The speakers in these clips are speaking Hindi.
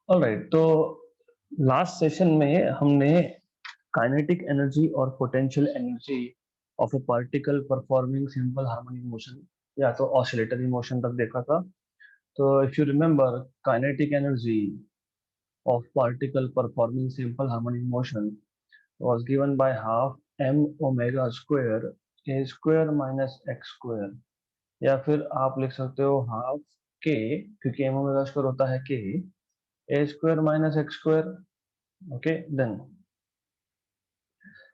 ऑलराइट, तो लास्ट सेशन में हमने काइनेटिक एनर्जी और potential energy of a particle performing simple harmonic motion या तो ऑसिलेटरी मोशन तक देखा था। तो if you remember, kinetic energy of particle performing simple harmonic motion was given by half m omega square a square minus x square, या फिर आप लिख सकते हो हाफ k, क्योंकि m ओमेगा स्क्वायर होता है k, a square minus x square. Okay, then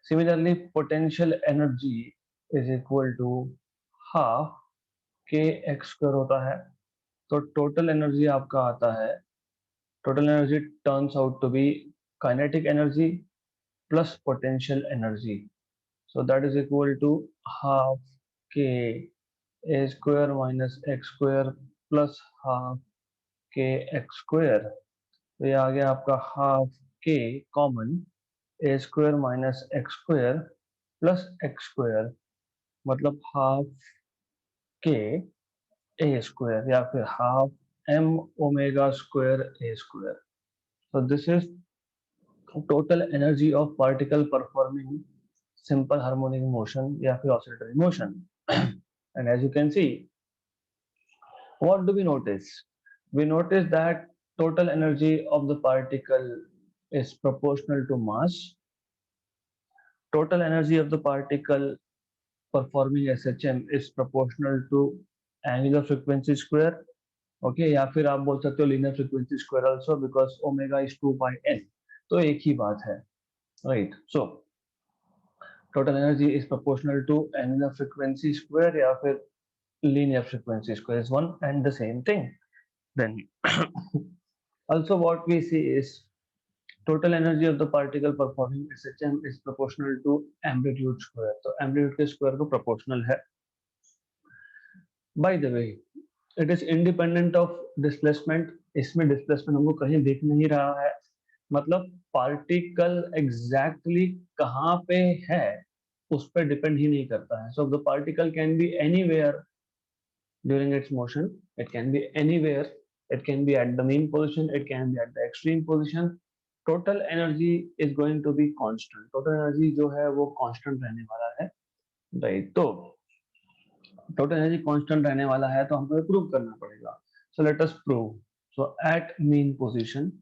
similarly potential energy is equal to half k x square होता है। तो टोटल एनर्जी आपका आता है, total energy turns out to be kinetic energy plus potential energy. So that is equal to half k a square minus x square plus half k x square. तो ये आ गया आपका half k common a square minus x square plus x square, मतलब half k a square या फिर half m omega square a square. So this is total energy of particle performing simple harmonic motion या फिर oscillatory motion. And as you can see, what do we notice? We notice that total energy of the particle is proportional to mass. Total energy of the particle performing SHM is proportional to angular frequency square. Okay, या फिर आप बोल सकते हो linear frequency square also, because omega is 2 pi n. तो एक ही बात है, right? So total energy is proportional to angular frequency square या फिर linear frequency square, is one and the same thing. Then also what we see is total energy of the particle performing SHM is proportional to amplitude square. तो amplitude के square को proportional है. By the way, it is independent of displacement. इसमें displacement हमको कहीं दिख नहीं रहा है, मतलब particle exactly कहाँ पे है उस पर depend ही नहीं करता है. So the particle can be anywhere during its motion. It can be anywhere. It can be at the mean position. It can be at the extreme position. Total energy is going to be constant. Total energy जो है वो constant रहने वाला है, right? तो total energy constant रहने वाला है तो हमको प्रूव करना पड़ेगा. So let us prove. So at mean position,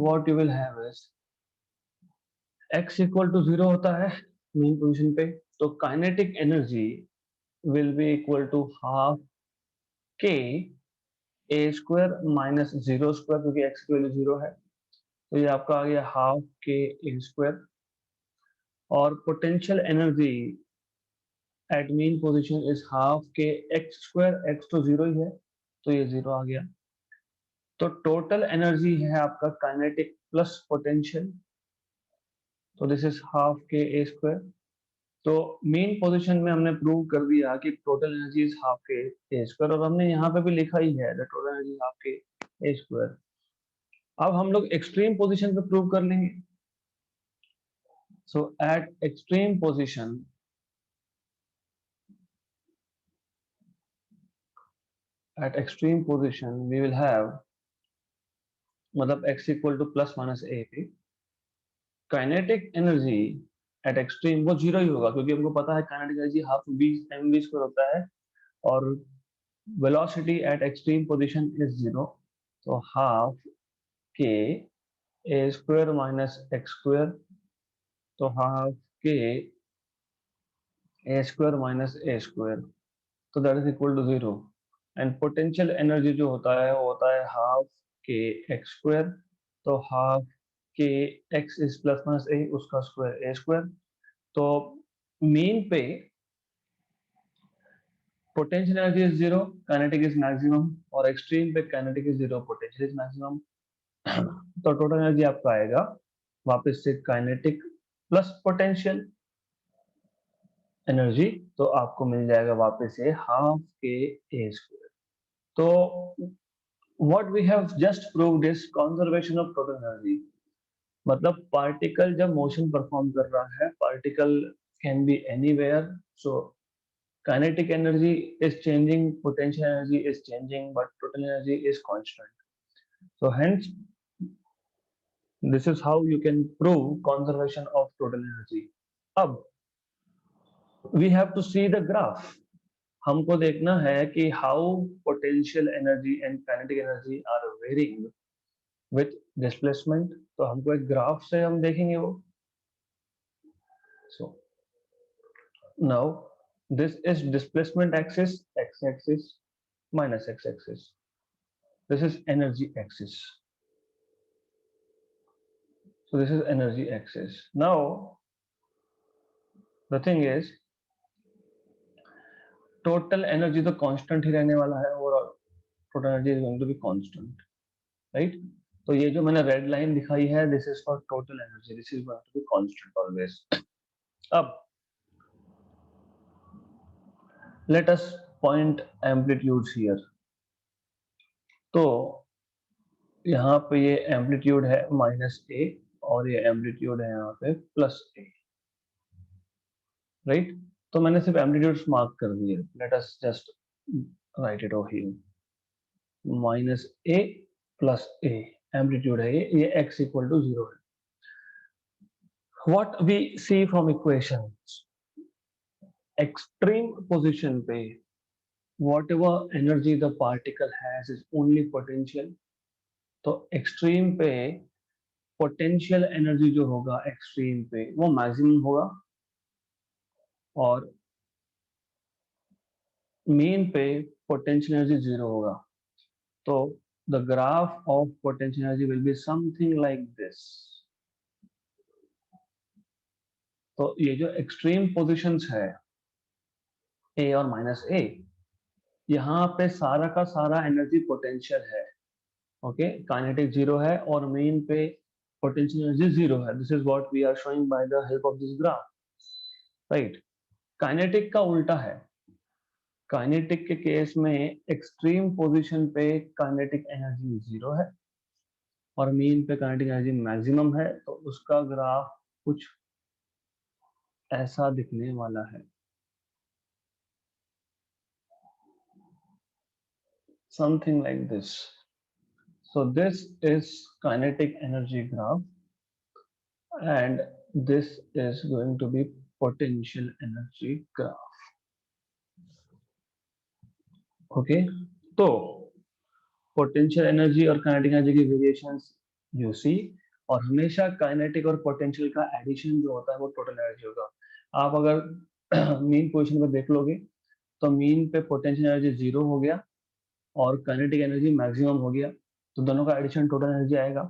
what you will have is x equal to 0 होता है mean position पे, तो kinetic energy will be equal to half k a square minus zero square, क्योंकि x की वैल्यू 0 है, तो ये आपका आ गया हाफ के a स्क्वायर. और potential energy at mean position is half के x स्क्वायर, x तो 0 ही है तो ये 0 आ गया. तो टोटल एनर्जी है आपका काइनेटिक प्लस पोटेंशियल, तो this is half k a square. तो मेन पोजीशन में हमने प्रूव कर दिया कि total energy is half k a square, और हमने यहाँ पे भी लिखा ही है the total energy half k a square. अब हम लोग एक्सट्रीम पोजीशन पे प्रूव कर लेंगे. So at extreme position, we will have, मतलब x equal to plus minus a पे काइनेटिक एनर्जी एट एक्सट्रीम वो जीरो ही होगा, क्योंकि हमको पता है kinetic energy half v mv square होता है, और velocity at extreme position is zero. तो half k a square minus x square, तो half k a square minus a square, तो that is equal to zero. And potential energy जो होता है वो होता है हाफ के एक्स स्क्वायर, तो half k x is plus minus ए, उसका स्क्वायर ए स्क्वायर. तो मीन पे potential energy is zero, kinetic is maximum, और एक्सट्रीम पे kinetic is zero, potential is maximum. तो टोटल एनर्जी आपका आएगा वापस से काइनेटिक प्लस पोटेंशियल एनर्जी, तो आपको मिल जाएगा वापस से हाफ के ए स्क्वायर. तो what we have just proved is conservation of total energy. मतलब पार्टिकल जब मोशन परफॉर्म कर रहा है, particle can be anywhere, so kinetic energy is changing, potential energy is changing, but total energy is constant. So hence, this is how you can prove conservation of total energy. अब we have to see the graph. हमको देखना है कि how potential energy and kinetic energy are varying with displacement. तो हमको एक ग्राफ से हम देखेंगे वो. So now this is displacement axis, x-axis minus x-axis. This is energy axis. So this is energy axis. Now the thing is total energy तो constant ही रहने वाला है और total energy is going to be constant, right? तो ये जो मैंने रेड लाइन दिखाई है, this is for total energy, this is going to be constant always. अब let us point amplitudes here. तो यहाँ पे ये एम्पलीट्यूड है -a और ये एम्पलीट्यूड है यहाँ पे +a, राइट? तो मैंने सिर्फ एम्पलीट्यूड्स मार्क कर दिए. Let us just write it over here. -a + a amplitude है ये x इक्वल टू 0 है. What we see from equations, extreme position पे whatever energy the particle has is only potential. तो एक्सट्रीम पे पोटेंशियल एनर्जी जो होगा एक्सट्रीम पे वो मैक्सिमम होगा और मीन पे पोटेंशियल एनर्जी 0 होगा. तो the graph of potential energy will be something like this. तो ये जो एक्सट्रीम पोजीशंस है ए और -a, यहाँ पे सारा का सारा एनर्जी पोटेंशियल है. ओके, काइनेटिक 0 है और मीन पे पोटेंशियल एनर्जी 0 है. This is what we are showing by the help of this graph, right? Kinetic का उल्टा है. काइनेटिक के केस में एक्सट्रीम पोजीशन पे काइनेटिक एनर्जी 0 है और मीन पे काइनेटिक एनर्जी मैक्सिमम है. तो उसका ग्राफ कुछ ऐसा दिखने वाला है, something like this. So this is kinetic energy graph and this is going to be potential energy graph. Okay, तो पोटेंशियल एनर्जी और काइनेटिक एनर्जी की वेरिएशंस यू सी, और हमेशा काइनेटिक और पोटेंशियल का एडिशन जो होता है वो टोटल एनर्जी होगा. आप अगर मीन पोजीशन पर देख लोगे तो मीन पे पोटेंशियल एनर्जी 0 हो गया और काइनेटिक एनर्जी मैक्सिमम हो गया, तो दोनों का एडिशन टोटल एनर्जी आएगा.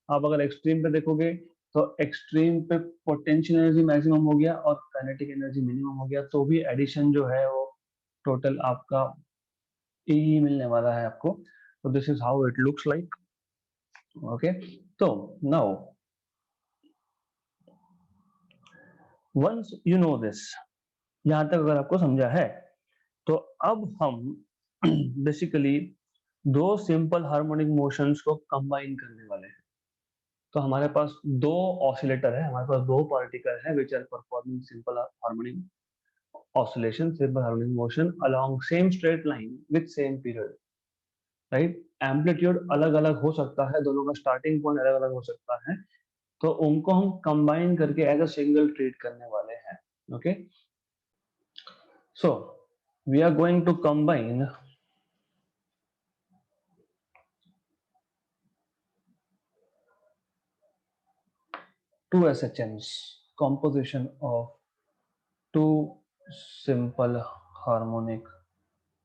आप अगर एक्सट्रीम पे देखोगे तो एक्सट्रीम पे पोटेंशियल एनर्जी मैक्सिमम हो गया और काइनेटिक एनर्जी मिनिमम हो गया, तो भी एडिशन जो है वो टोटल आपका E ही मिलने वाला है आपको. So this is how it looks like. Okay, so now once you know this, यहाँ तक अगर आपको समझा है तो अब हम बेसिकली दो सिंपल हार्मोनिक मोशंस को कंबाइन करने वाले हैं. तो हमारे पास दो ऑसिलेटर है, हमारे पास दो पार्टिकल है which are performing simple harmonic oscillation, simple harmonic motion along same straight line with same period, right? Amplitude अलग अलग हो सकता है, दोनों का स्टार्टिंग पॉइंट अलग अलग हो सकता है, तो उनको हम कंबाइन करके एज अ सिंगल ट्रीट करने वाले हैं. Okay, so we are going to combine two SHMs, composition of two simple harmonic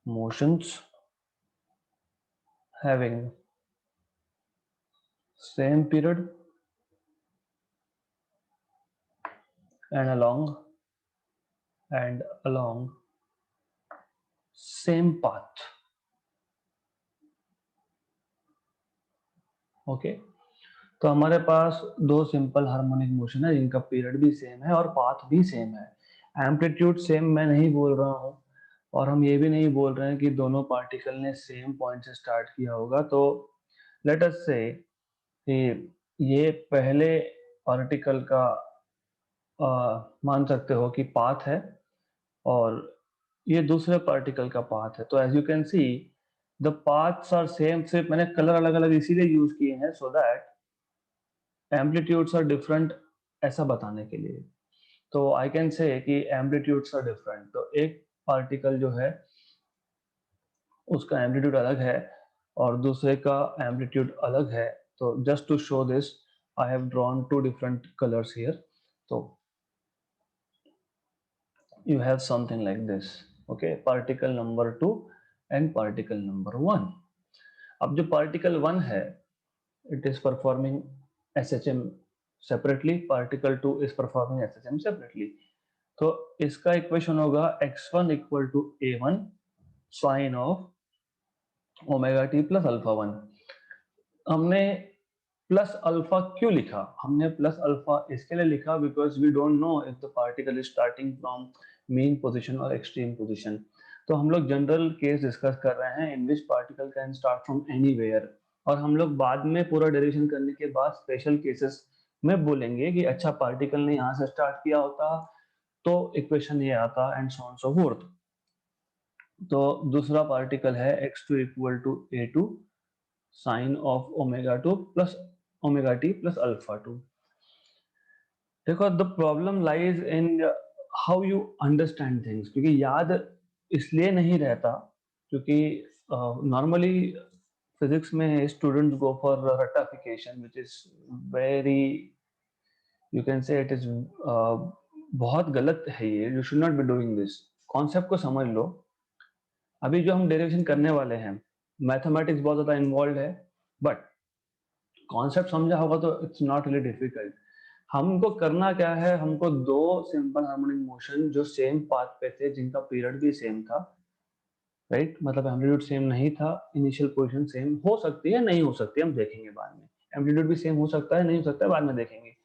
motions having same period and along same path. Okay, तो हमारे पास दो सिंपल हार्मोनिक मोशन है जिनका पीरियड भी सेम है और पाथ भी सेम है. एम्पलीट्यूड सेम मैं नहीं बोल रहा हूँ और हम ये भी नहीं बोल रहे हैं कि दोनों पार्टिकल ने सेम पॉइंट से स्टार्ट किया होगा. तो लेट अस से ये पहले पार्टिकल का मान सकते हो कि पाथ है और ये दूसरे पार्टिकल का पाथ है। तो as you can see the paths are same, सिर्फ मैंने कलर अलग अलग इसीलिए यूज किए हैं so that amplitudes are different, ऐसा बताने के लिए। तो आई कैन से कि एम्पलीट्यूड्स आर डिफरेंट, तो एक पार्टिकल जो है उसका एम्पलीट्यूड अलग है और दूसरे का एम्पलीट्यूड अलग है। तो just to show this I have drawn two different colours here. तो you have something like this, okay, particle number 2 and particle number 1. अब जो particle 1 है it is performing SHM separately, particle 2 is performing SHM separately. तो इसका इक्वेशन होगा x1 equal to a1 sin of omega t plus alpha 1. हमने प्लस अल्फा क्यों लिखा? हमने प्लस अल्फा इसके लिए लिखा because we don't know if the particle is starting from mean position और एक्सट्रीम पोजीशन। तो हम लोग जनरल केस डिस्कस कर रहे हैं in which particle can start from anywhere, और हम लोग बाद में पूरा डेरिवेशन करने के बाद स्पेशल केसेस में बोलेंगे कि अच्छा पार्टिकल ने यहाँ से स्टार्ट किया होता तो इक्वेशन ये आता and so on so forth. तो दूसरा पार्टिकल है x2 equal to a2 sine of omega 2 plus omega t plus alpha 2। देखो the problem lies in how you understand things, क्योंकि याद इसलिए नहीं रहता क्योंकि नॉर्मली फिजिक्स में स्टूडेंट्स गो फॉर रटाफिकेशन which is very, you can say it is बहुत गलत है ये, you should not be doing this. Concept को समझ लो। अभी जो हम डेरिवेशन करने वाले हैं मैथमेटिक्स बहुत ज्यादा इन्वॉल्व है, बट कॉन्सेप्ट समझा होगा तो इट्स नॉट रियली डिफिकल्ट। हमको करना क्या है, हमको दो सिंपल हार्मोनिक मोशन जो सेम पाथ पे थे, जिनका पीरियड भी सेम था, राइट, मतलब एम्पलीट्यूड सेम नहीं था, इनिशियल पोजीशन सेम हो सकती है नहीं हो सकती हम देखेंगे बाद में, एम्पलीट्यूड भी सेम हो सकता है नहीं हो सकता है बाद में देखेंगे।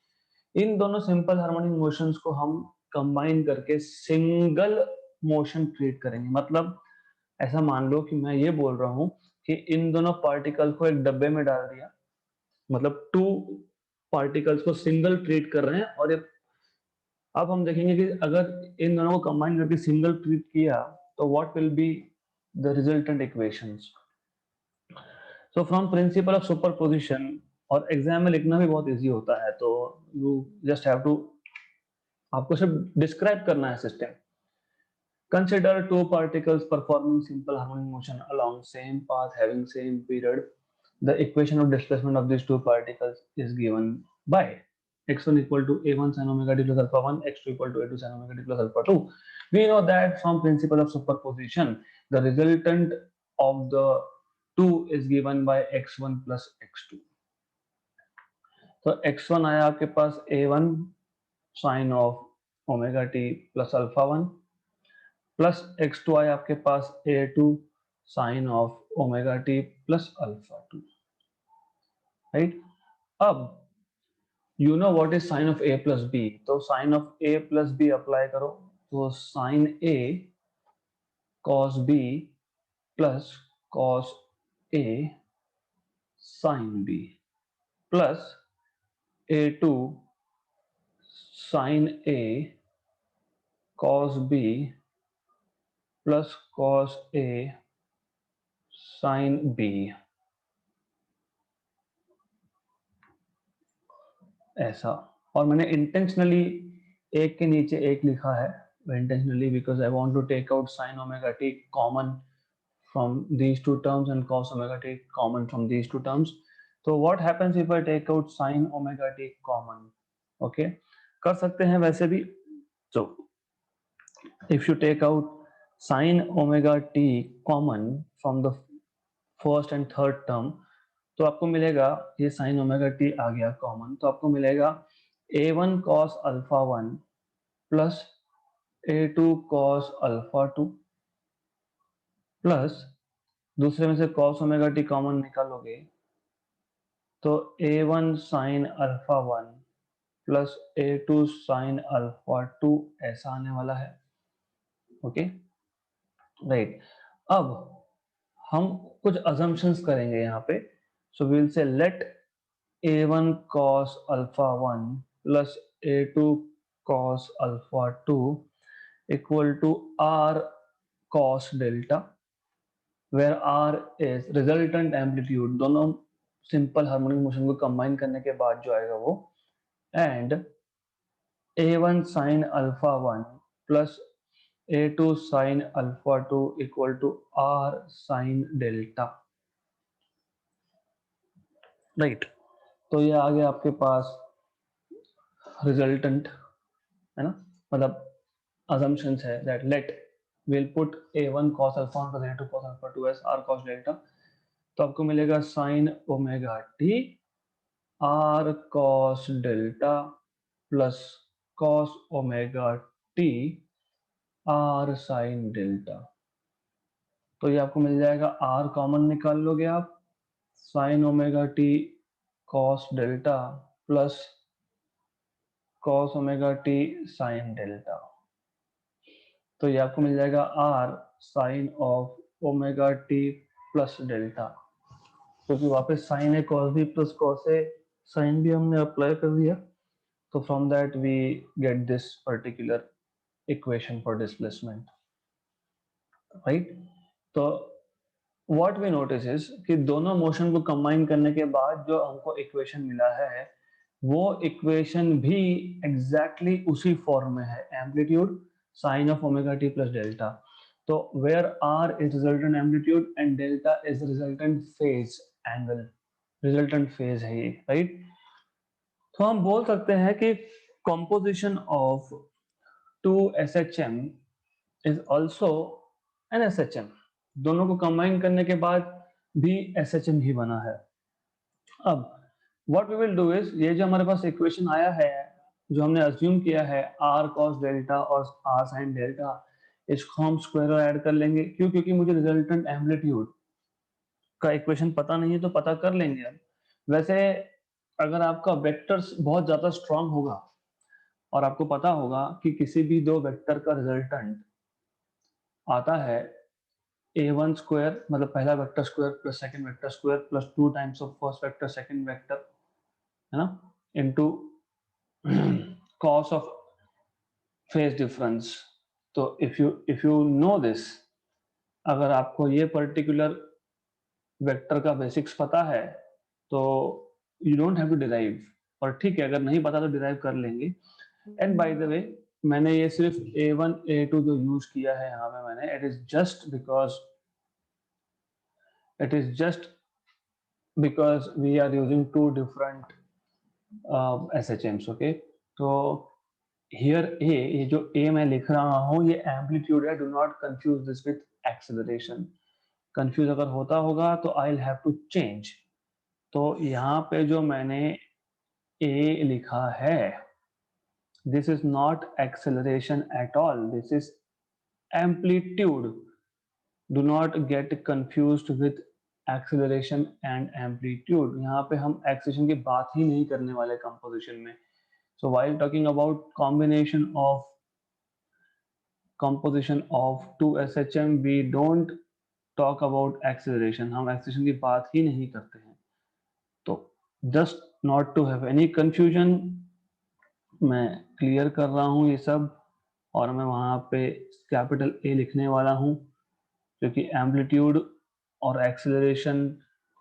इन दोनों सिंपल हार्मोनिक मोशंस को हम कंबाइन करके सिंगल मोशन क्रिएट करेंगे। मतलब ऐसा मान लो कि मैं ये बोल रहा हूँ कि इन दोनों पार्टिकल को एक डब्बे में डाल दिया, मतलब टू पार्टिकल्स को सिंगल ट्रीट कर रहे हैं, और ये अब हम देखेंगे कि अगर इन दोनों को कंबाइन करके सिंगल ट्रीट किया तो what will be the resultant equations. So from principle of superposition, और एग्जाम में लिखना भी बहुत इजी होता है, तो यू जस्ट हैव टू, आपको सिर्फ डिस्क्राइब करना है system. Consider two particles performing simple harmonic motion along same path having same period. The equation of displacement of these two particles is given by x1 equal to a1 sin omega t plus alpha 1, x2 equal to a2 sin omega t plus alpha 2. We know that from principle of superposition, the resultant of the two is given by x1 plus x2. तो x1 आया आपके पास a1 sin of omega t plus alpha 1 plus x2 आया आपके पास a2 sine of omega t plus alpha 2, right. अब you know what is sine of a plus b, तो sine of a plus b apply करो, तो sine a cos b plus cos a sine b plus a2 sine a cos b plus cos a sine b, ऐसा। और मैंने इंटेंशनली एक के नीचे एक लिखा है, intentionally because I want to take out sine omega t common from these two terms and cos omega t common from these two terms. So what happens if I take out sin omega t common? Okay, कर सकते हैं वैसे भी। So if you take out sin omega t common from the first and third term, तो आपको मिलेगा, ये sin ओमेगा t आ गया कॉमन, तो आपको मिलेगा a1 cos alpha 1 plus a2 cos alpha 2 plus दूसरे में से cos ओमेगा t कॉमन निकालोगे तो a1 sin alpha 1 plus a2 sin alpha 2 ऐसा आने वाला है। Okay, right. अब हम कुछ assumptions करेंगे यहाँ पे। So we will say let a1 cos alpha 1 plus a2 cos alpha 2 equal to r cos delta, where r is resultant amplitude, दोनों सिंपल हार्मोनिक मोशन को कंबाइन करने के बाद जो आएगा वो, and a1 sin alpha 1 plus a2 sin alpha 2 equal to r sin delta, right. तो ये आ गया आपके पास रिजल्टेंट, है ना, मतलब assumptions है that let we'll put a1 cos alpha 1 plus a2 cos alpha 2 as r cos delta, तो आपको मिलेगा sin omega t r cos delta plus cos omega t r sin delta। तो ये आपको मिल जाएगा, r कॉमन निकाल लोगे आप, sin omega t cos delta plus cos omega t sin delta, तो ये आपको मिल जाएगा r sin of omega t plus delta, क्योंकि वापस sin है cos b plus cos a, sin भी हमने अप्लाई कर दिया, तो from that we get this particular equation for displacement, right. तो व्हाट वी नोटिस इज कि दोनों मोशन को कंबाइन करने के बाद जो हमको इक्वेशन मिला है वो इक्वेशन भी एग्जैक्टली उसी फॉर्म में है, amplitude sine of omega t plus delta. तो where R is resultant amplitude and delta is resultant phase angle, resultant phase है ये, राइट। तो हम बोल सकते हैं कि composition of two SHM is also an SHM, दोनों को कंबाइन करने के बाद भी SHM ही बना है। अब what we will do is, ये जो हमारे पास इक्वेशन आया है, जो हमने अज्यूम किया है r cos डेल्टा और r sin डेल्टा, इसको हम स्क्वायर ऐड कर लेंगे। क्यों? क्योंकि मुझे रिजल्टेंट एम्पलीट्यूड का इक्वेशन पता नहीं है, तो पता कर लेंगे। वैसे अगर आपका वेक्टर्स बहुत ज्यादा स्ट्रांग होगा और आपको पता होगा कि किसी भी दो वेक्टर का रिजल्टेंट आता है a1 स्क्वायर, मतलब पहला vector square plus second vector square plus 2 times of first vector second vector, है ना, into cos of phase difference. तो इफ यू नो दिस, अगर आपको ये पर्टिकुलर वेक्टर का बेसिक्स पता है तो you don't have to derive, और ठीक है अगर नहीं पता तो डिराइव कर लेंगे। एंड बाय द वे मैंने ये सिर्फ a1 a2 जो यूज किया है यहाँ पे मैंने, it is just because we are using two different SHMs, okay. तो हियर a, ये जो a मैं लिख रहा हूँ ये एम्पलीट्यूड है, do not confuse this with acceleration. Confuse अगर होता होगा तो I will have to change. तो यहाँ पे जो मैंने a लिखा है, this is not acceleration at all, this is amplitude. Do not get confused with acceleration and amplitude. यहाँ पे हम acceleration की बात ही नहीं करने वाले composition में। So while talking about composition of two SHM, we don't talk about acceleration. हम acceleration की बात ही नहीं करते हैं। तो just not to have any confusion, मैं क्लियर कर रहा हूँ ये सब, और मैं वहाँ पे कैपिटल A लिखने वाला हूँ, क्योंकि एम्पलीट्यूड और एक्सेलरेशन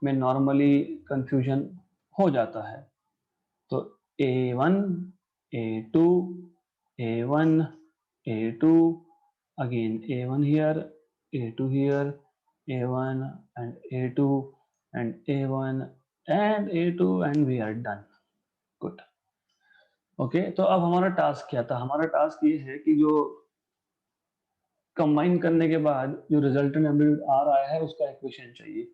में नॉर्मली कंफ्यूजन हो जाता है। तो a1 a2 a1 a2 again a1 here a2 here a1 and a2 and a1 and a2 and we are done. Good, okay. तो अब हमारा टास्क क्या था? हमारा टास्क ये है कि जो कंबाइन करने के बाद जो रिजल्टेंट एम्पलीट्यूड आ रहा है उसका इक्वेशन चाहिए।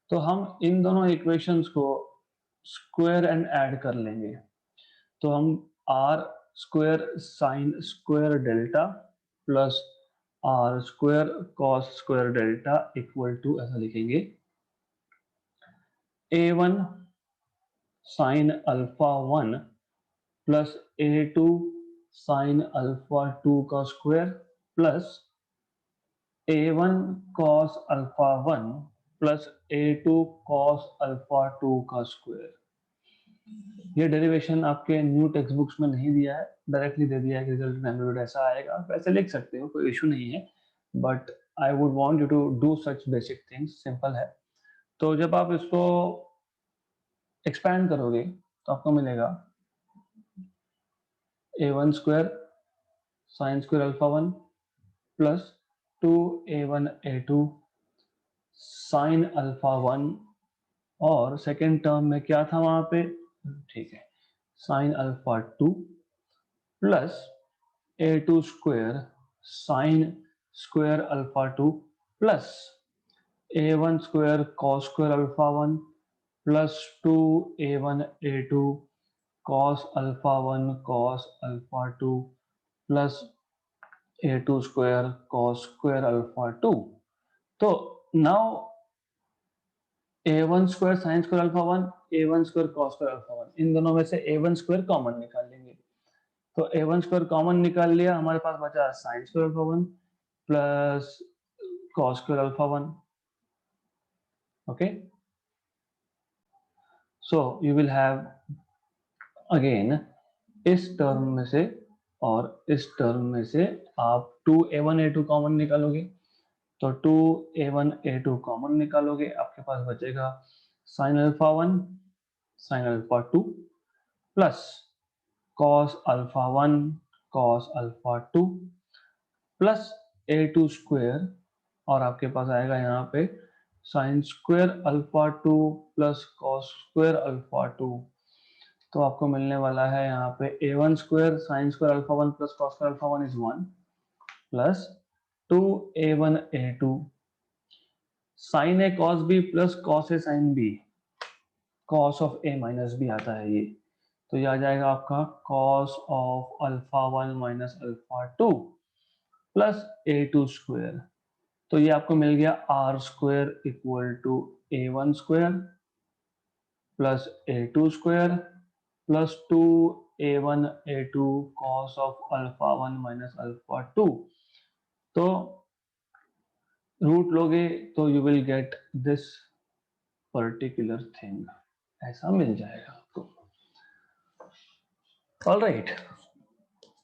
तो हम इन दोनों इक्वेशंस को स्क्वायर एंड ऐड कर लेंगे। तो हम r square sine square delta plus r square cos square delta equal to ऐसा लिखेंगे, a1 sine alpha 1 plus a2 sine alpha 2 का square plus a1 cos alpha 1 plus a2 cos alpha 2 का स्क्वायर। ये डेरिवेशन आपके न्यू टेक्स्ट बुक्स में नहीं दिया है, डायरेक्टली दे दिया है कि रिजल्टेंट एम्पलीट्यूड ऐसा आएगा। आप ऐसे लिख सकते हो, कोई इशू नहीं है, but I would want you to do such basic things, simple है। तो जब आप इसको एक्सपैंड करोगे तो आपको मिलेगा a1 square sine square alpha 1 plus 2a1 a2 sine alpha 1, और सेकेंड टर्म में क्या था वहां पे, ठीक है, sign alpha 2 plus a2 square sine square alpha 2 plus a1 square cos square alpha 1 plus 2a1 a2 cos alpha 1 cos alpha 2 plus a2 square cos square alpha 2। तो now a1 square sine square alpha 1, a1 square cos square alpha 1, इन दोनों में से a1 स्क्वायर कॉमन निकाल लेंगे। तो a1 स्क्वायर कॉमन निकाल लिया, हमारे पास बचा sign square alpha 1 plus cos square alpha 1। Okay, so you will have again इस टर्म में से और इस टर्म में से आप 2a1 a2 कॉमन निकालोगे, तो 2a1 a2 कॉमन निकालोगे, आपके पास बचेगा sine alpha 1 sine alpha 2 plus cos alpha 1 cos alpha 2 plus a2 square, और आपके पास आएगा यहाँ पे sine square alpha 2 plus cos square alpha 2। तो आपको मिलने वाला है यहाँ पे a1 square sine square alpha 1 plus cos square alpha 1 is 1 plus 2a1 a2 sine a cos b plus cos a sine b, cos of A minus b आता है ये, तो ये आ जाएगा आपका cos of alpha 1 minus alpha 2 plus a2 square. तो ये आपको मिल गया r square equal to a1 square plus a2 square plus 2a1 a2 cos of alpha 1 minus alpha 2। तो रूट लोगे तो you will get this particular thing, ऐसा मिल जाएगा आपको। ऑलराइट,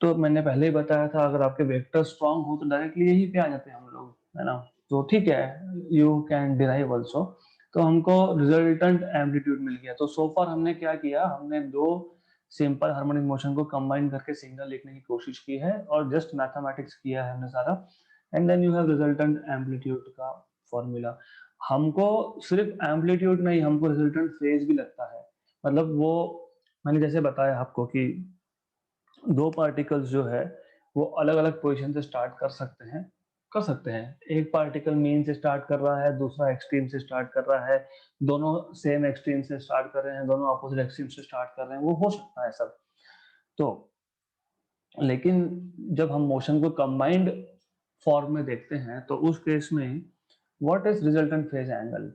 तो मैंने पहले ही बताया था अगर आपके वेक्टर स्ट्रांग हो तो डायरेक्टली यहीं पे आ जाते हैं हम लोग, है ना। तो ठीक है, यू कैन डिराइव ऑल्सो। तो हमको रिजल्टेंट एम्पलीट्यूड मिल गया। तो सो फार हमने क्या किया, हमने दो सिंपल हार्मोनिक मोशन को कंबाइन करके सिग्नल लिखने की कोशिश की है और जस्ट मैथमेटिक्स किया है हमने सारा, and then you have resultant amplitude का फॉर्मूला। हमको सिर्फ एम्पलीट्यूड नहीं, हमको रिजल्टेंट फेज भी लगता है। मतलब वो मैंने जैसे बताया आपको कि दो पार्टिकल्स जो है वो अलग अलग पोजीशन से स्टार्ट कर सकते हैं। एक पार्टिकल मीन से स्टार्ट कर रहा है, दूसरा एक्सट्रीम से स्टार्ट कर रहा है, दोनों सेम एक्सट्रीम से स्टार्ट कर रहे हैं, दोनों अपोजिट एक्सट्रीम से स्टार्ट कर रहे हैं, वो हो सकता है सब। तो लेकिन जब हम मोशन को कंबाइंड फॉर्म में देखते हैं तो उस केस में what is resultant phase angle.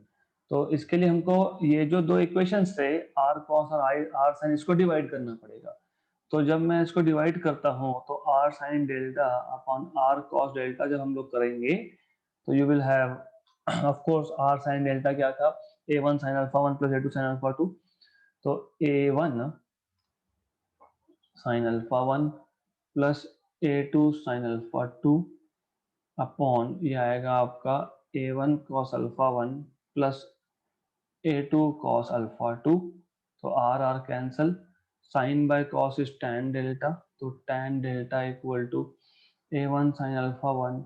तो इसके लिए हमको ये जो दो इक्वेशंस थे आर कॉस और आर साइन, इसको डिवाइड करना पड़ेगा। तो जब मैं इसको डिवाइड करता हूँ तो r sine delta upon r cos delta जब हम लोग करेंगे तो you will have of course r sine delta क्या था, a1 sine alpha 1 plus a2 sine alpha 2। तो a1 sine alpha 1 plus a2 sine alpha 2 upon ये आएगा आपका a1 cos alpha 1 plus a2 cos alpha 2। तो r r cancel, sine by cos is tan delta, तो tan delta equal to a1 sin alpha 1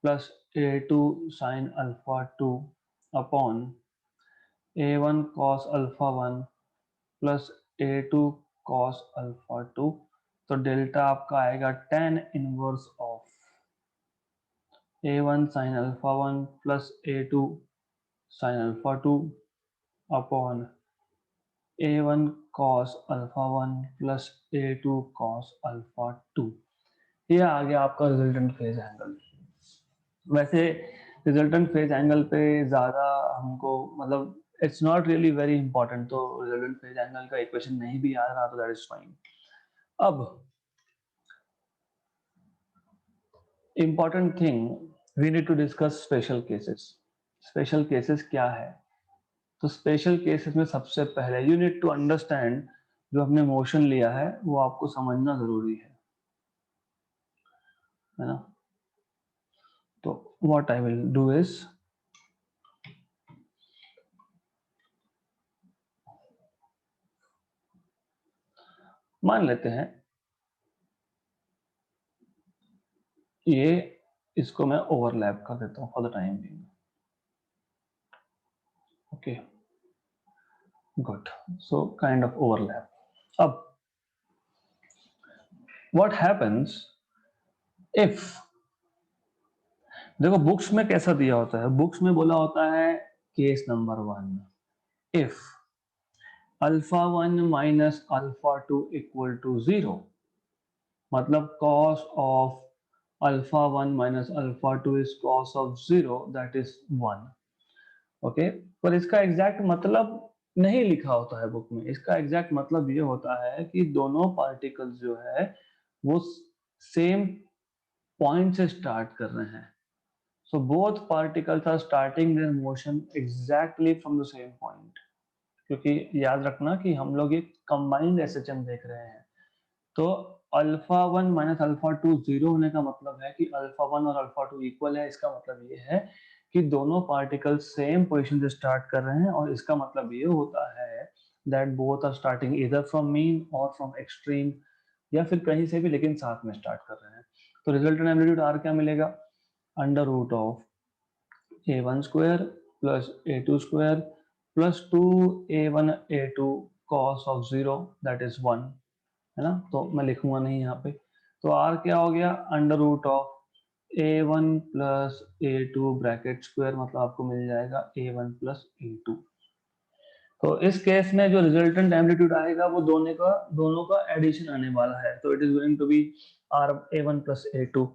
plus a2 sin alpha 2 upon a1 cos alpha 1 plus a2 cos alpha 2। तो डेल्टा आपका आएगा tan inverse of a1 sin alpha 1 plus a2 sin alpha 2 upon a1 cos alpha 1 plus a2 cos alpha 2। ये आ गया आपका रिजल्टेंट फेज एंगल। वैसे रिजल्टेंट फेज एंगल पे ज्यादा हमको मतलब it's not really very important, तो रिजल्टेंट फेज एंगल का इक्वेशन नहीं भी आ रहा तो दैट इज फाइन। अब important thing, we need to discuss special cases. Special cases क्या है, तो स्पेशल केसेस में सबसे पहले यू नीड टू अंडरस्टैंड जो हमने मोशन लिया है वो आपको समझना जरूरी है ना। तो what I will do is मान लेते हैं ये, इसको मैं ओवरलैप कर देता हूँ for the time being. Okay, good, so kind of overlap. अब व्हाट हैपेंस इफ, देखो बुक्स में कैसा दिया होता है, बुक्स में बोला होता है case number 1, if alpha 1 minus alpha 2 equal to 0, मतलब cos of alpha 1 minus alpha 2 is cos of 0, that is 1। Okay, पर इसका एग्जैक्ट मतलब नहीं लिखा होता है बुक में। इसका एग्जैक्ट मतलब ये होता है कि दोनों पार्टिकल्स जो है वो सेम पॉइंट से स्टार्ट कर रहे हैं। So both particles are starting their motion exactly from the same point. क्योंकि याद रखना कि हम लोग एक कंबाइंड एसएचएम देख रहे हैं, तो अल्फा 1 माइनस अल्फा 2 जीरो होने का मतलब है कि अल्फा 1 और अल्फा 2 इक्वल है। इसका मतलब ये है कि दोनों पार्टिकल सेम पोजीशन से स्टार्ट कर रहे हैं, और इसका मतलब ये होता है that both are starting either from mean और फ्रॉम एक्सट्रीम, या फिर कहीं से भी, लेकिन साथ में स्टार्ट कर रहे हैं। तो रिजल्टेंट एम्पलीट्यूड आर क्या मिलेगा, under root of a1 square plus a2 square plus 2a1 a2 cos of 0 that is 1, है ना। तो मैं लिखूंगा नहीं यहाँ पे। तो r क्या हो गया, under root of a1 plus a2 bracket square, मतलब आपको मिल जाएगा a1 प्लस a2। तो इस केस में जो रिजल्टेंट एम्पलीट्यूड आएगा वो दोनों का एडिशन आने वाला है, तो it is going to be r a1 plus a2।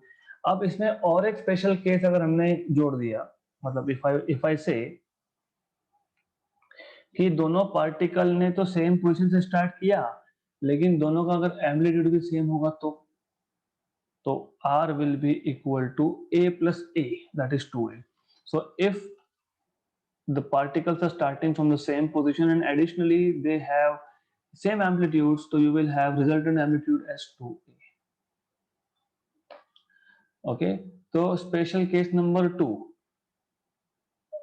अब इसमें और एक स्पेशल केस अगर हमने जोड़ दिया, मतलब इफ आई से कि दोनों पार्टिकल ने तो सेम पोजीशन से स्टार्ट किया, लेकिन दोनों का अगर एम्पलीट्यूड भी सेम होगा तो r will be equal to a plus a, that is 2a। so if the particles are starting from the same position and additionally they have same amplitudes, so you will have resultant amplitude as 2a। okay, तो special case number 2,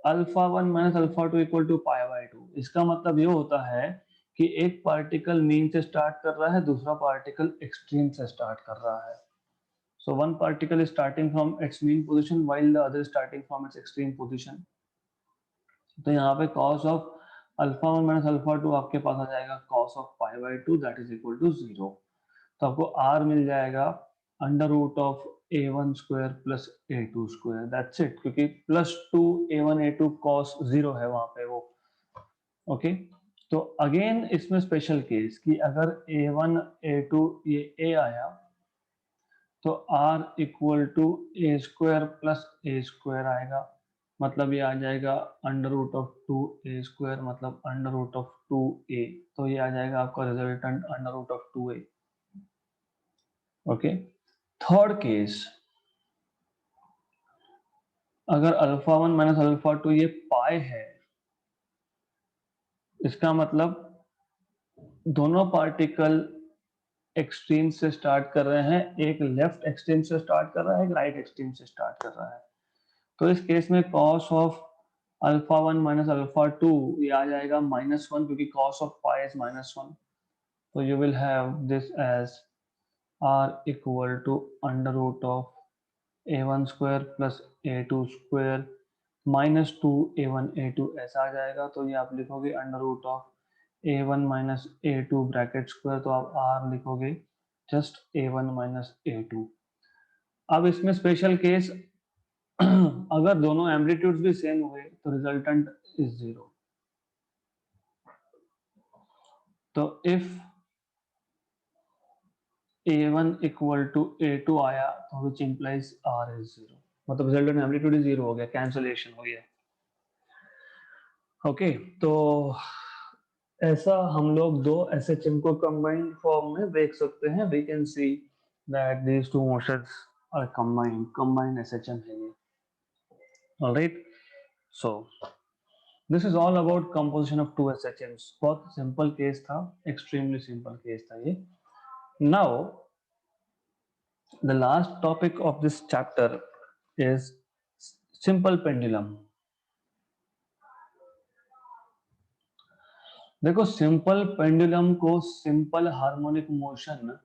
alpha 1 minus alpha 2 equal to pi by 2। इसका मतलब ये होता है कि एक पार्टिकल मीन से स्टार्ट कर रहा है, दूसरा पार्टिकल एक्सट्रीम से स्टार्ट कर रहा है। So one particle is starting from its mean position while the other is starting from its extreme position। तो यहाँ पे cos of alpha 1 minus alpha 2 आपके पास आ जाएगा cos of pi by 2 that is equal to 0। तो आपको r मिल जाएगा under root of a1 square plus a2 square, that's it. क्योंकि प्लस 2 a1 a2 cos 0 है वहां पे वो। ओके, तो अगेन इसमें स्पेशल केस कि अगर a1 a2 ये a आया, तो r equal to a square plus a square आएगा, मतलब ये आ जाएगा under root of 2a square, मतलब अंडर रूट ऑफ 2a। तो ये आ जाएगा आपका resultant under root of 2a। Okay, third case, अगर अल्फा 1 माइनस अल्फा 2 ये पाई है, इसका मतलब दोनों पार्टिकल एक्सट्रीम से स्टार्ट कर रहे हैं, एक लेफ्ट एक्सट्रीम से स्टार्ट कर रहा है, एक राइट एक्सट्रीम से स्टार्ट कर रहा है। तो इस केस में cos of alpha 1 minus alpha 2 ये आ जाएगा -1, क्योंकि cos ऑफ पाई इज -1। तो you will have this as r equal to under root of a1 square plus a2 square minus 2 a1 a2 ऐसा आ जाएगा। तो ये आप लिखोगे under root of a1 minus a2 bracket square, तो आप r लिखोगे जस्ट a1 माइनस a2। अब इसमें स्पेशल केस, अगर दोनों एम्पलीट्यूड्स भी सेम हुए तो रिजल्टेंट इज 0। तो if a1 equal to a2 आया तो विच इंप्लाइज r इज 0, मतलब रिजल्टेंट एम्पलीट्यूड इज 0 हो गया, कैंसलेशन हो गया। ओके, तो ऐसा हम लोग दो एसएचएम को कंबाइंड फॉर्म में देख सकते हैं। We can see that these two motions are combined SHM है ये। Alright, so this is all about composition of two SHMs। बहुत सिंपल केस था, एक्सट्रीमली सिंपल केस था ये। Now the last topic of this chapter is simple pendulum, देखो सिंपल पेंडुलम को simple harmonic motion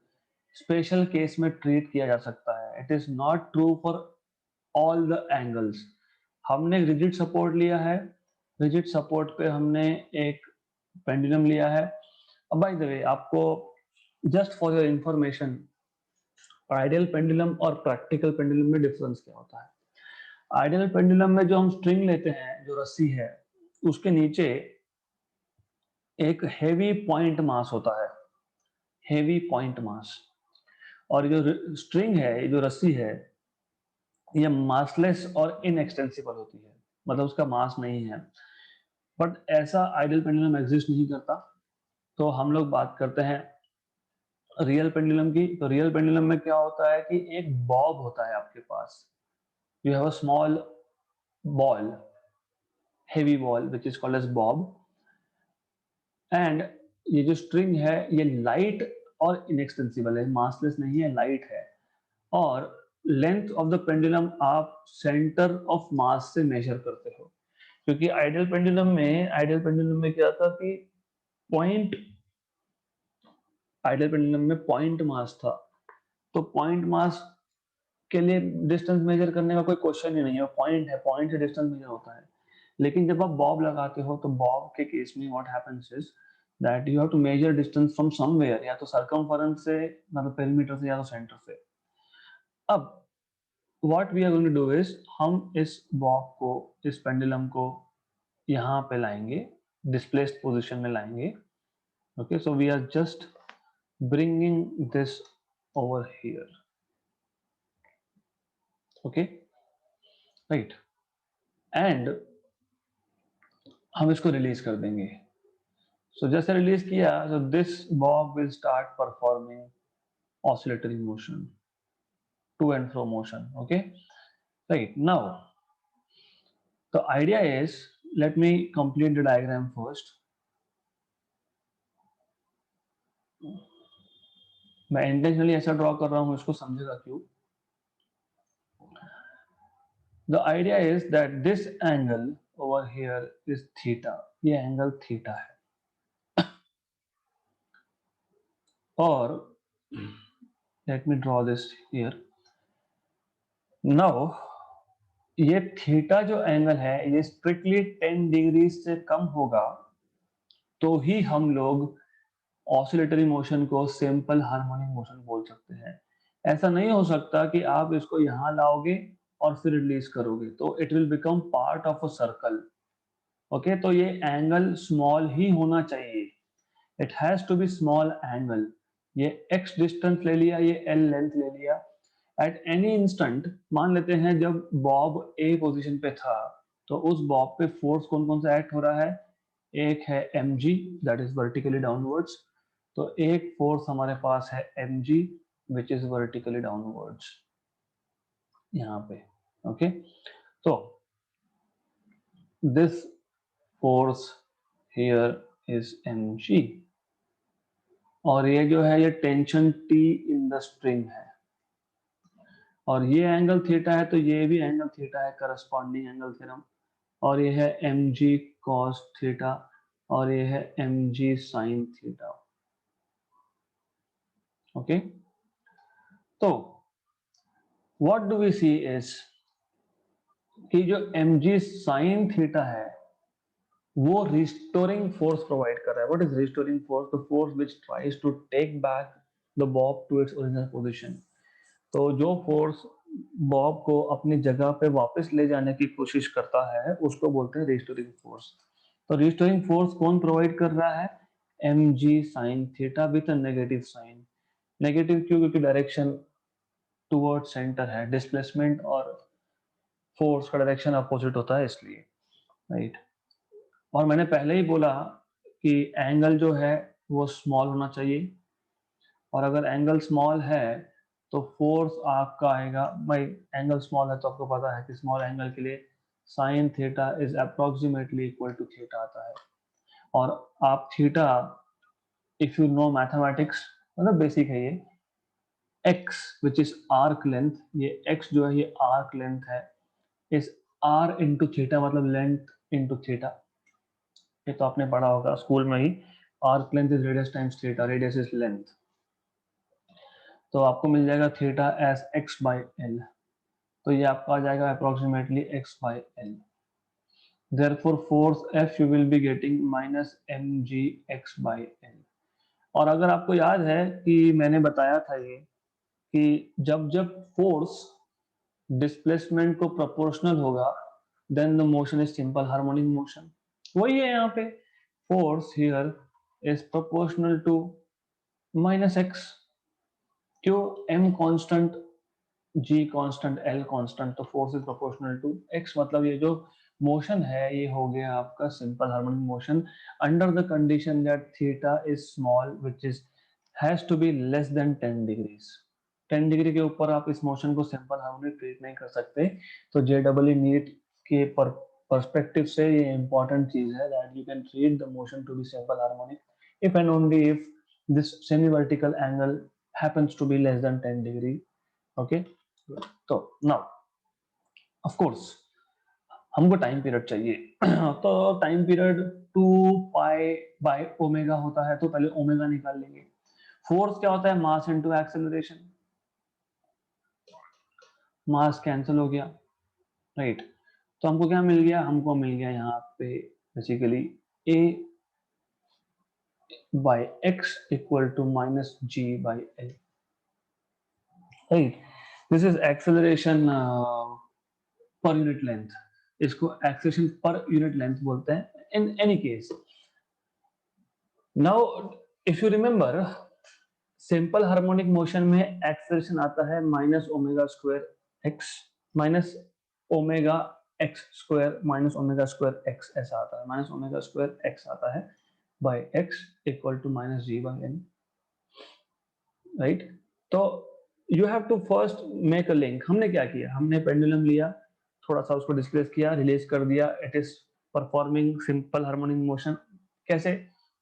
special case में ट्रीट किया जा सकता है। It is not true for all the angles. हमने रिजिड सपोर्ट लिया है, रिजिड सपोर्ट पे हमने एक पेंडुलम लिया है। अब बाय द वे आपको just for your information, ideal pendulum और प्रैक्टिकल पेंडुलम में डिफरेंस क्या होता है। आइडियल पेंडुलम में जो हम स्ट्रिंग लेते हैं, जो रस्सी है, उसके नीचे एक हेवी पॉइंट मास होता है, हेवी पॉइंट मास। और जो स्ट्रिंग है, ये जो रस्सी है, ये मासलेस और इनएक्सटेंसिबल होती है, मतलब उसका मास नहीं है। बट ऐसा आइडियल पेंडुलम एग्जिस्ट नहीं करता। तो हम लोग बात करते हैं रियल पेंडुलम की। तो रियल पेंडुलम में क्या होता है कि एक बॉब होता है आपके पास, you have a small ball, heavy ball which is called as bob, and ये जो स्ट्रिंग है ये लाइट और इनएक्सटेंसिबल है, मासलेस नहीं है, लाइट है। और लेंथ ऑफ द पेंडुलम आप सेंटर ऑफ मास से मेजर करते हो, क्योंकि आइडियल पेंडुलम में क्या था कि पॉइंट, आइडियल पेंडुलम में पॉइंट मास था। तो पॉइंट मास के लिए डिस्टेंस मेजर करने का कोई क्वेश्चन ही नहीं है, पॉइंट है, पॉइंट से डिस्टेंस मेजर होता है। लेकिन जब आप बॉब लगाते हो तो बॉब के केस में what happens is that you have to measure distance from somewhere, या तो सर्कमफेरेंस से, मतलब पेरीमीटर से, या तो सेंटर से। अब what we are going to do is, हम इस बॉब को, इस पेंडुलम को यहाँ पे लाएंगे, डिस्प्लेस्ड पोजीशन में लाएंगे। Okay, so we are just bringing this over here. Okay, right, and हम इसको रिलीज कर देंगे। सो जैसे रिलीज किया, so this bob will start performing oscillatory motion, to and fro motion. Okay, right, now the idea is, let me complete the diagram first. मैं इंटेंशनली ऐसा ड्रॉ कर रहा हूं, इसको समझेगा क्यों। The idea is that this angle over here is theta, ये एंगल थीटा है। और let me draw this here. Now ये थीटा जो एंगल है, ये स्ट्रिक्टली 10 डिग्री से कम होगा तो ही हम लोग ऑसिलेटरी मोशन को सिंपल हार्मोनिक मोशन बोल सकते हैं। ऐसा नहीं हो सकता कि आप इसको यहां लाओगे और फिर रिलीज करोगे, तो it will become part of a circle. Okay, तो ये एंगल स्मॉल ही होना चाहिए, it has to be small angle. ये x डिस्टेंस ले लिया, ये l लेंथ ले लिया। एट एनी इंस्टेंट, मान लेते हैं जब बॉब ए पोजीशन पे था, तो उस बॉब पे फोर्स कौन कौन सा एक्ट हो रहा है। एक है mg, that is vertically downwards. तो एक फोर्स हमारे पास है mg which is vertically downwards, यहाँ पे। ओके, तो this force here is mg, और ये जो है ये tension T in the string है, और ये एंगल थीटा है, तो ये भी एंगल थीटा है, करस्पॉन्डिंग एंगल थ्योरम। और ये है mg cos थीटा, और ये है mg sin थीटा। ओके, तो what do we see is कि जो mg sin थीटा है वो रिस्टोरिंग फोर्स प्रोवाइड कर रहा है। What is restoring force? The force which tries to take back the bob to its original position. तो जो फोर्स बॉब को अपनी जगह पे वापस ले जाने की कोशिश करता है उसको बोलते हैं रिस्टोरिंग फोर्स। तो रिस्टोरिंग फोर्स कौन प्रोवाइड कर रहा है? mg sin theta with a negative sign. Negative क्यों? क्योंकि डायरेक्शन टुवर्ड सेंटर है, डिस्प्लेसमेंट और फोर्स का डायरेक्शन अपोजिट होता है, इसलिए। राइट, और मैंने पहले ही बोला कि एंगल जो है वो स्मॉल होना चाहिए, और अगर एंगल स्मॉल है तो फोर्स आपका आएगा, भाई एंगल स्मॉल है तो आपको पता है कि स्मॉल एंगल के लिए sine theta is approximately equal to theta आता है। और आप theta, if you know mathematics, मतलब बेसिक है ये, x which is arc length, ये x जो है ये आर्क लेंथ है, इस r इंटू थीटा मतलब लेंथ इंटू थीटा, ये तो आपने पढ़ा होगा स्कूल में ही, arc length is radius times theta, radius is length, तो आपको मिल जाएगा theta as x by l, तो ये आपका आ जाएगा approximately x by l. Therefore force F you will be getting minus mg x by l। और अगर आपको याद है कि मैंने बताया था ये कि जब जब फोर्स डिस्प्लेसमेंट को प्रोपोर्शनल होगा then the motion is simple harmonic motion. वही है यहाँ पे, force here is proportional to minus x, क्यों, m constant, g constant, l constant, तो force is proportional to x, मतलब ये जो मोशन है ये हो गया आपका simple harmonic motion under the condition that theta is small which is has to be less than 10 degrees. 10 degree के ऊपर आप इस मोशन को सिंपल हार्मोनिक ट्रीट नहीं कर सकते, तो जेडब्ल्यू नीट के पर्सपेक्टिव से ये इंपॉर्टेंट चीज है that you can treat the motion to be simple harmonic if and only if this semi vertical angle happens to be less than 10 degree। okay, तो नाउ ऑफ कोर्स हमको टाइम पीरियड चाहिए तो time period 2 pi by omega होता है, तो पहले ओमेगा निकाल लेंगे। फोर्स क्या होता है, मास इनटू एक्सेलरेशन, मास कैंसिल हो गया, राइट, तो हमको क्या मिल गया, हमको मिल गया यहाँ पे basically a by x equal to minus g by l, right, this is acceleration per unit length, इसको एक्सेलरेशन पर यूनिट लेंथ बोलते हैं in any case. Now if you remember simple harmonic motion में एक्सेलरेशन आता है minus omega square x, minus omega x square minus omega square x, ऐसा आता है, माइनस ओमेगा स्क्वायर एक्स आता है by x equal to minus g bye N, right. तो you have to first make a link. हमने क्या किया, हमने पेंडुलम लिया, थोड़ा सा उसको डिस्प्लेस किया, रिलीज कर दिया, it is performing simple harmonic motion. कैसे,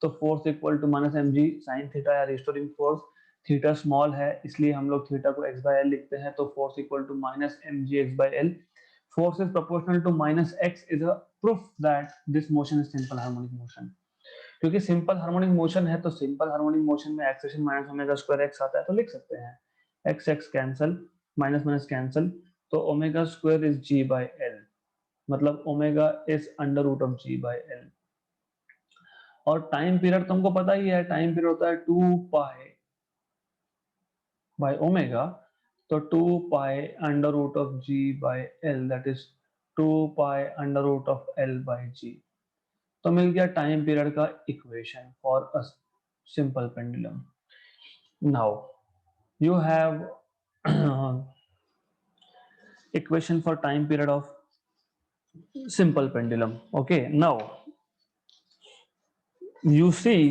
तो force equal to minus m g sine theta या रिस्टोरिंग फोर्स, थीटा स्मॉल है इसलिए हम लोग थीटा को एक्स बाय एल लिखते हैं, तो force equal to minus m g x by l, force is proportional to minus x is a proof that this motion is simple harmonic motion. क्योंकि सिंपल हार्मोनिक मोशन है तो सिंपल हार्मोनिक मोशन में acceleration minus omega square x आता है, तो लिख सकते हैं x x cancel, minus minus cancel, तो omega square is g by l, मतलब omega is under root of g by L. और टाइम पीरियड तुमको पता ही है, टाइम पीरियड होता है 2 पाई बाय ओमेगा, तो 2 pi under root of g by l, that is 2 pi under root of l by g. तो मिल गया टाइम पीरियड का equation for a simple pendulum. Now you have equation for time period of simple pendulum। okay, now you see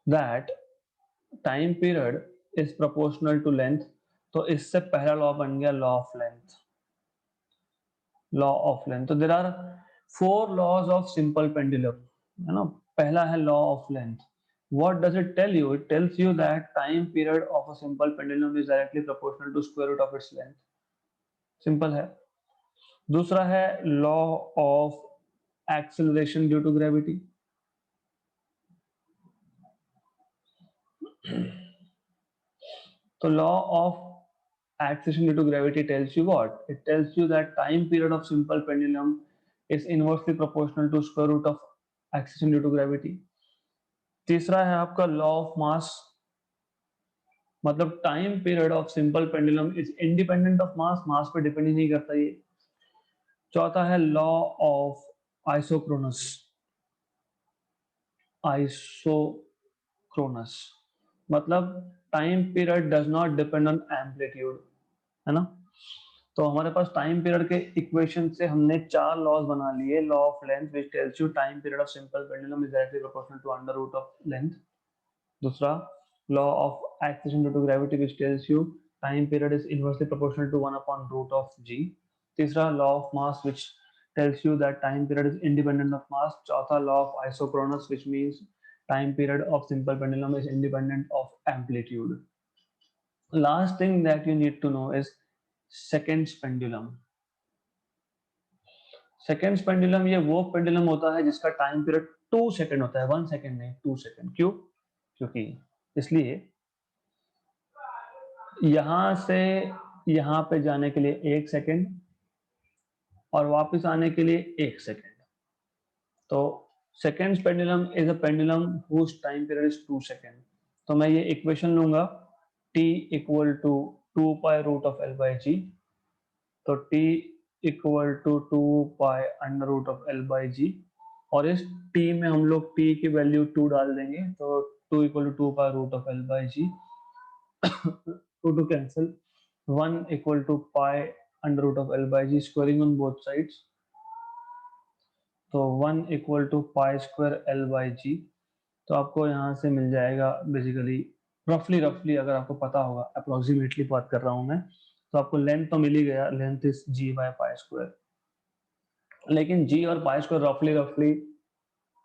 that time period is proportional to length, तो इससे पहला लॉ बन गया law of length, law of length. तो there are 4 laws of simple pendulum, है ना। पहला है law of length, what does it tell you, it tells you that time period of a simple pendulum is directly proportional to square root of its length, simple है। दूसरा है law of acceleration due to gravity, तो law of acceleration due to gravity tells you what, it tells you that time period of simple pendulum is inversely proportional to square root of acceleration due to gravity। तीसरा है आपका लॉ ऑफ मास, मतलब time period of simple pendulum is independent of mass, mass पे डिपेंड ही नहीं करता ये। चौथा है लॉ ऑफ आइसोक्रोनस, आइसोक्रोनस मतलब time period does not depend on amplitude, है ना। तो हमारे पास टाइम पीरियड के इक्वेशन से हमने 4 लॉज बना लिए। Law of length which tells you time period of simple pendulum is directly proportional to under root of length. दूसरा law of acceleration due to gravity which tells you time period is inversely proportional to 1 upon root of g. तीसरा law of mass which tells you that time period is independent of mass। चौथा law of isochronous which means time period of simple pendulum is independent of amplitude। Last thing that you need to know is seconds pendulum। Seconds pendulum ये वो पेंडुलम होता है जिसका टाइम पीरियड 2 सेकंड होता है, 1 सेकंड नहीं 2 सेकंड। क्यों? क्योंकि इसलिए यहां से यहां पे जाने के लिए 1 सेकंड और वापस आने के लिए 1 सेकंड। तो seconds pendulum is a pendulum whose time period is 2 second. तो मैं ये इक्वेशन लूंगा t equal to 2 pi root of l by g. तो t equal to 2 pi under root of l by g, और इस t में हम लोग t की वैल्यू 2 डाल देंगे, तो 2 equal to 2 pi root of l by g, 2 to cancel, 1 equal to pi under root of L by G, squaring on both sides, तो 1 equal to pi square L by G। तो आपको यहाँ से मिल जाएगा बेसिकली रफली रफली, अगर आपको पता होगा, अप्रोक्सीमेटली बात कर रहा हूँ मैं, तो आपको लेंथ तो मिल ही गया, length is G by pi square, लेकिन G और pi square रफली रफली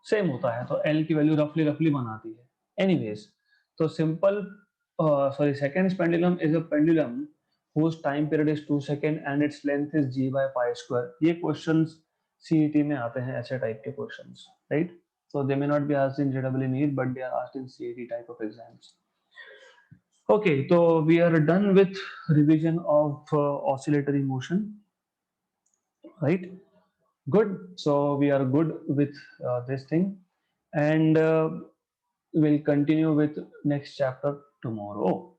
सेम होता है, तो L की वैल्यू रफली रफली बनाती है। एनीवेज, तो simple sorry, seconds pendulum is a pendulum whose time period is 2 seconds and its length is g by pi square। ये क्वेश्चंस CET में आते हैं, ऐसे टाइप के questions, right? So they may not be asked in JEE NEET, but they are asked in CET type of exams। Okay, so we are done with revision of oscillatory motion, right? Good. So we are good with this thing, and we'll continue with next chapter tomorrow.